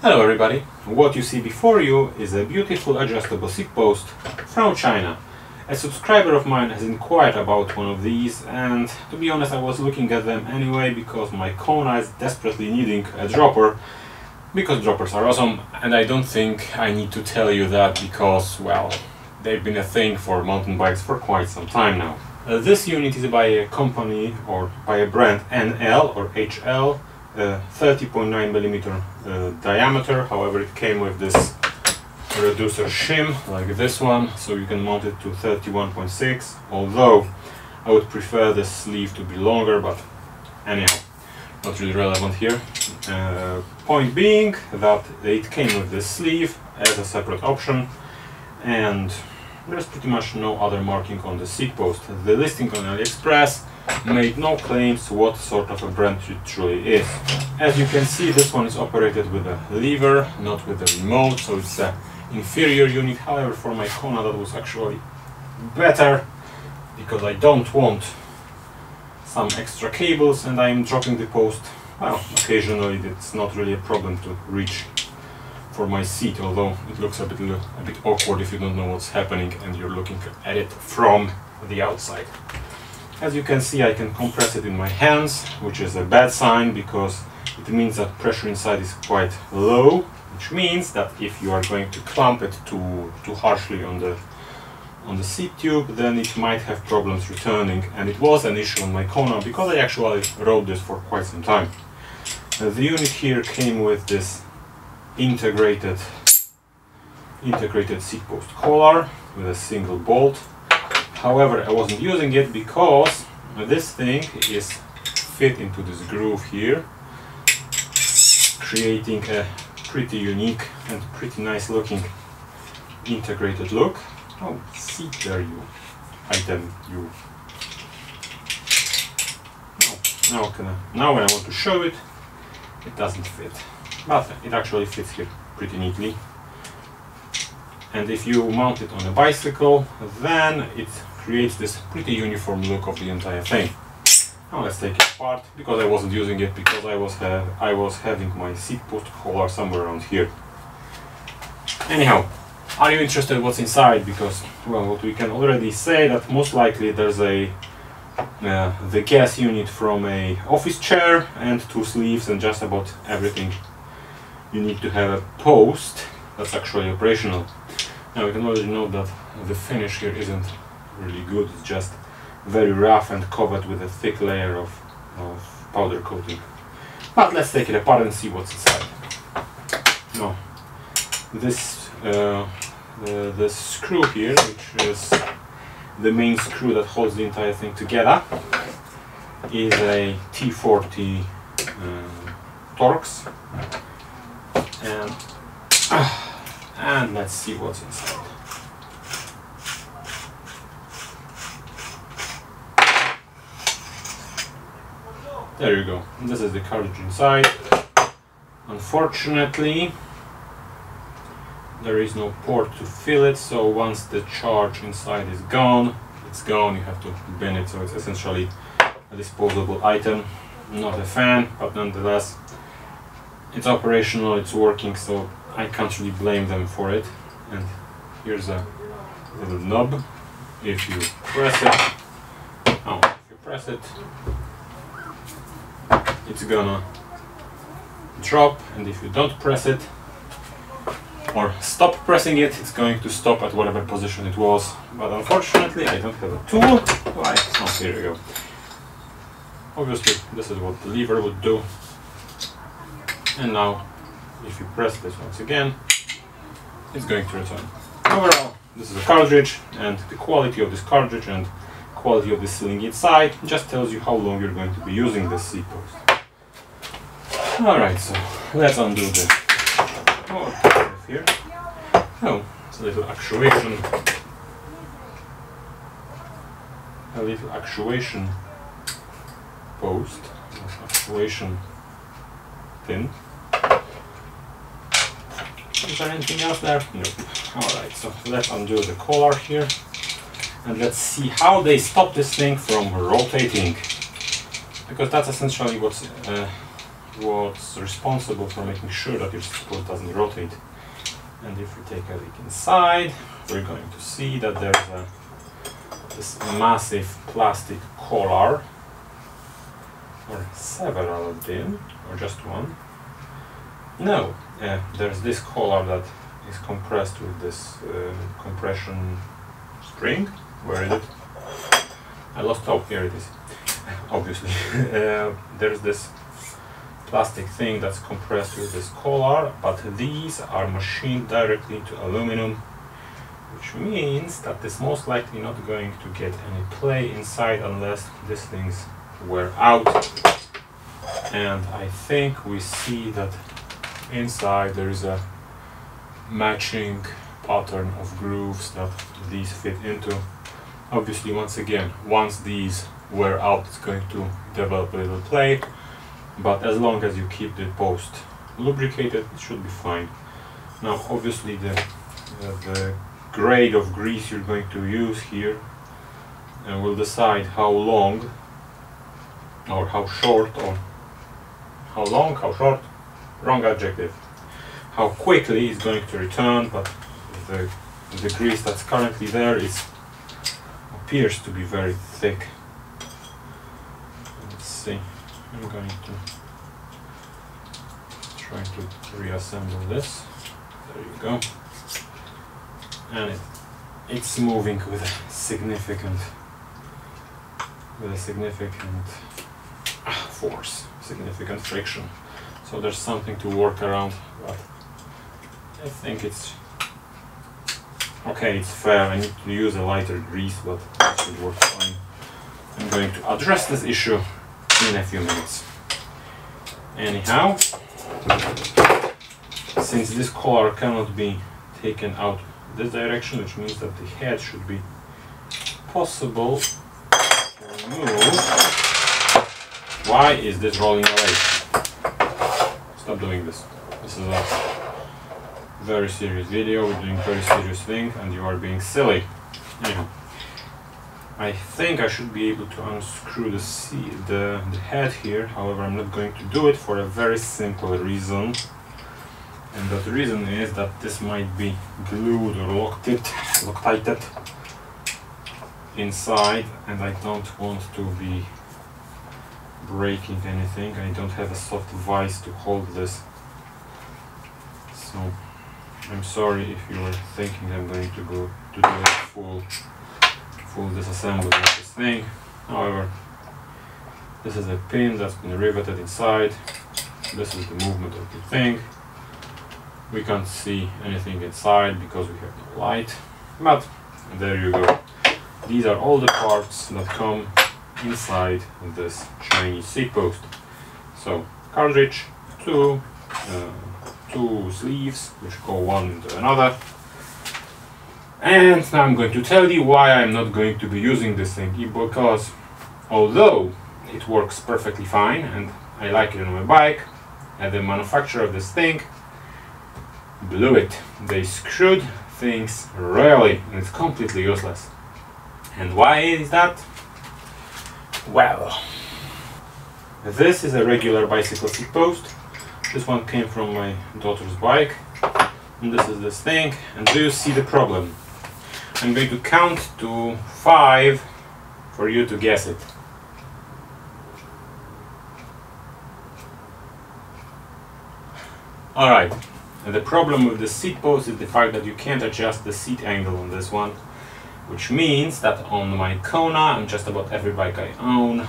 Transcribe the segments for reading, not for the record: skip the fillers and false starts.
Hello everybody, what you see before you is a beautiful adjustable seat post from China. A subscriber of mine has inquired about one of these, and to be honest I was looking at them anyway because my Kona is desperately needing a dropper, because droppers are awesome, and I don't think I need to tell you that because, well, they've been a thing for mountain bikes for quite some time now. This unit is by a company or by a brand NL or HL, 30.9mm diameter. However, it came with this reducer shim like this one, so you can mount it to 31.6, although I would prefer the sleeve to be longer, but anyhow, not really relevant here. Point being that it came with this sleeve as a separate option, and there's pretty much no other marking on the seat post. The listing on AliExpress made no claims what sort of a brand it truly is. As you can see, this one is operated with a lever, not with a remote, so it's an inferior unit. However, for my Kona that was actually better, because I don't want some extra cables and I'm dropping the post, well, occasionally. It's not really a problem to reach for my seat, although it looks a bit awkward if you don't know what's happening and you're looking at it from the outside. As you can see, I can compress it in my hands, which is a bad sign because it means that pressure inside is quite low, which means that if you are going to clamp it too harshly on the seat tube, then it might have problems returning, and it was an issue on my Kona because I actually rode this for quite some time. The unit here came with this integrated seat post collar with a single bolt. However, I wasn't using it because this thing is fit into this groove here, creating a pretty unique and pretty nice looking integrated look. Oh, seat there, you item, you. Now when I want to show it, it doesn't fit, but it actually fits here pretty neatly. And if you mount it on a bicycle, then it creates this pretty uniform look of the entire thing. Now let's take it apart, because I wasn't using it because I was having my seat post collar somewhere around here. Anyhow, are you interested what's inside? Because, well, what we can already say that most likely there's the gas unit from a office chair and two sleeves and just about everything you need to have a post that's actually operational. Now we can already note that the finish here isn't really good, it's just very rough and covered with a thick layer of powder coating. But let's take it apart and see what's inside. Now, this the screw here, which is the main screw that holds the entire thing together, is a T40 Torx, and let's see what's inside. There you go. This is the cartridge inside. Unfortunately, there is no port to fill it, so once the charge inside is gone, it's gone. You have to bin it, so it's essentially a disposable item. Not a fan, but nonetheless, it's operational, it's working, so I can't really blame them for it. And here's a little knob. If you press it, it's gonna drop, and if you don't press it or stop pressing it, it's going to stop at whatever position it was. But unfortunately I don't have a tool. Why? Oh, here we go. Obviously this is what the lever would do. And now if you press this once again, it's going to return. Overall, this is a cartridge, and the quality of this cartridge and quality of the sealing inside just tells you how long you're going to be using this seat post. Alright, so let's undo the here. Oh, it's a little actuation post, actuation pin. Is there anything else there? Nope. Alright, so let's undo the collar here and let's see how they stop this thing from rotating, because that's essentially what's what's responsible for making sure that your seat post doesn't rotate. And if we take a look inside, we're going to see that there's this massive plastic collar, or several of them, or just one. No, there's this collar that is compressed with this compression string. Where is it? I lost hope. Here it is. Obviously, there's this plastic thing that's compressed with this collar, but these are machined directly into aluminum, which means that it's most likely not going to get any play inside unless these things wear out. And I think we see that inside there is a matching pattern of grooves that these fit into. Obviously, once again, once these wear out, it's going to develop a little play, but as long as you keep the post lubricated, it should be fine. Now, obviously, the grade of grease you're going to use here will decide how long, or how short, or how long, how short, wrong adjective, how quickly it's going to return, but the grease that's currently there appears to be very thick. Let's see, I'm going to try to reassemble this. There you go. And it's moving with a significant force, significant friction. So there's something to work around, but I think it's okay, it's fair. I need to use a lighter grease, but it should work fine. I'm going to address this issue in a few minutes. Anyhow, since this collar cannot be taken out this direction, which means that the head should be possible to remove. Why is this rolling away? Stop doing this. This is a very serious video. We're doing very serious thing, and you are being silly. Anyhow, I think I should be able to unscrew the head here. However, I'm not going to do it for a very simple reason. And that reason is that this might be glued or loctited inside, and I don't want to be breaking anything. I don't have a soft vise to hold this. So I'm sorry if you were thinking I'm going to go to do a full disassembly of this thing. However, this is a pin that's been riveted inside. This is the movement of the thing. We can't see anything inside because we have no light, but there you go. These are all the parts that come inside this Chinese seat post. So cartridge, two sleeves which go one into another. And now I'm going to tell you why I'm not going to be using this thing, because although it works perfectly fine and I like it on my bike, and the manufacturer of this thing blew it. They screwed things royally, and it's completely useless. And why is that? Well, this is a regular bicycle seat post. This one came from my daughter's bike, and this is this thing. And do you see the problem? I'm going to count to 5 for you to guess it. Alright. And the problem with the seat post is the fact that you can't adjust the seat angle on this one, which means that on my Kona and just about every bike I own,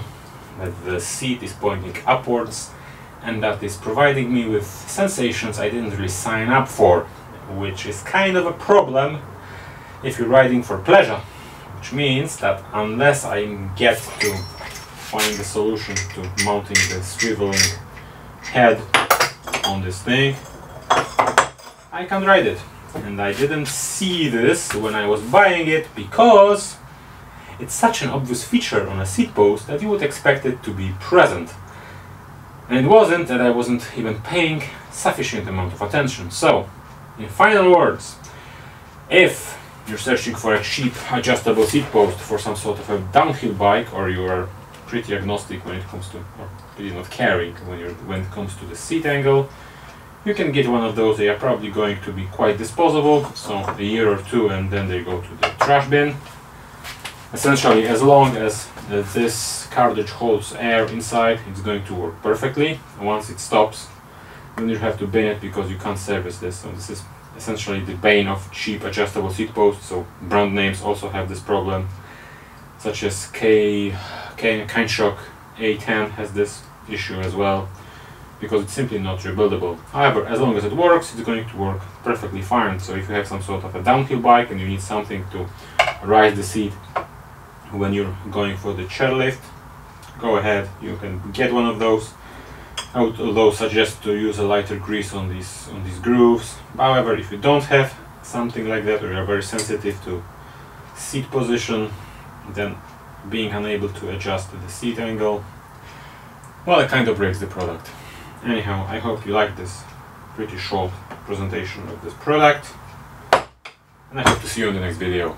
that the seat is pointing upwards, and that is providing me with sensations I didn't really sign up for, which is kind of a problem if you're riding for pleasure, which means that unless I get to find a solution to mounting the swiveling head on this thing, I can't ride it. And I didn't see this when I was buying it because it's such an obvious feature on a seat post that you would expect it to be present. And it wasn't, and I wasn't even paying sufficient amount of attention. So, in final words, if you're searching for a cheap adjustable seat post for some sort of a downhill bike, or you are pretty agnostic when it comes to, or pretty not caring when it comes to the seat angle. You can get one of those. They are probably going to be quite disposable, so a year or two and then they go to the trash bin. Essentially, as long as this cartridge holds air inside, it's going to work perfectly. And once it stops, then you have to bin it because you can't service this. So this is essentially the bane of cheap adjustable seat posts. So brand names also have this problem, such as Kindshock A10 has this issue as well, because it's simply not rebuildable. However, as long as it works, it's going to work perfectly fine. So if you have some sort of a downhill bike and you need something to rise the seat when you're going for the chairlift, go ahead, you can get one of those. I would although suggest to use a lighter grease on these grooves. However, if you don't have something like that, or you're very sensitive to seat position, then being unable to adjust the seat angle, well, it kind of breaks the product. Anyhow, I hope you like this pretty short presentation of this product, and I hope to see you in the next video.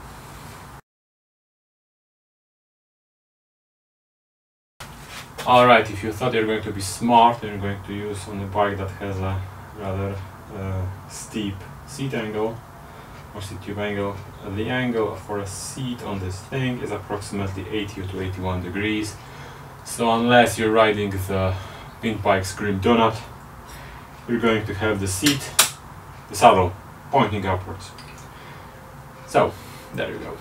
Alright, if you thought you're going to be smart and you're going to use on a bike that has a rather steep seat angle or seat tube angle, the angle for a seat on this thing is approximately 80 to 81 degrees. So unless you're riding the Pink Bike's Green Donut, you're going to have the seat, the saddle, pointing upwards. So, there you go.